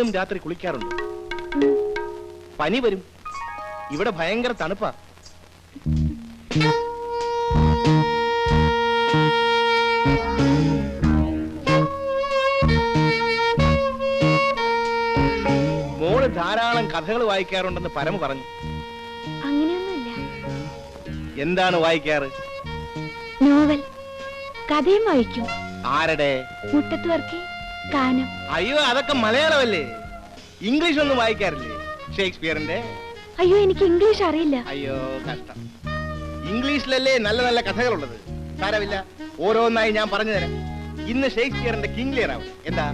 എന്നും രാത്രി കുളിക്കാറുണ്ട്. പനി വരും. ഇവിടെ ഭയങ്കര തണുപ്പാ. മോള് ധാരാളം കഥകൾ വായിക്കാറുണ്ടെന്ന് പരമ പറഞ്ഞു. അങ്ങനെയൊന്നുമില്ല. എന്താണ് വായിക്കാറ്? നോവൽ, കഥയും വായിക്കും. ആരുടെ? മുട്ടത്ത് വർക്കി, കാനം. അയ്യോ, അതൊക്കെ മലയാളമല്ലേ. ഇംഗ്ലീഷ് ഒന്നും വായിക്കാറില്ലേ? ഷേക്സ്പിയറിന്റെ? അയ്യോ, എനിക്ക് ഇംഗ്ലീഷ് അറിയില്ല. അയ്യോ കഷ്ടം. ഇംഗ്ലീഷിലല്ലേ നല്ല നല്ല കഥകളുള്ളത്. സാരമില്ല, ഓരോന്നായി ഞാൻ പറഞ്ഞു തരാം. ഇന്ന് ഷേക്സ്പിയറിന്റെ കിങ് ലിയർ ആവും. എന്താ?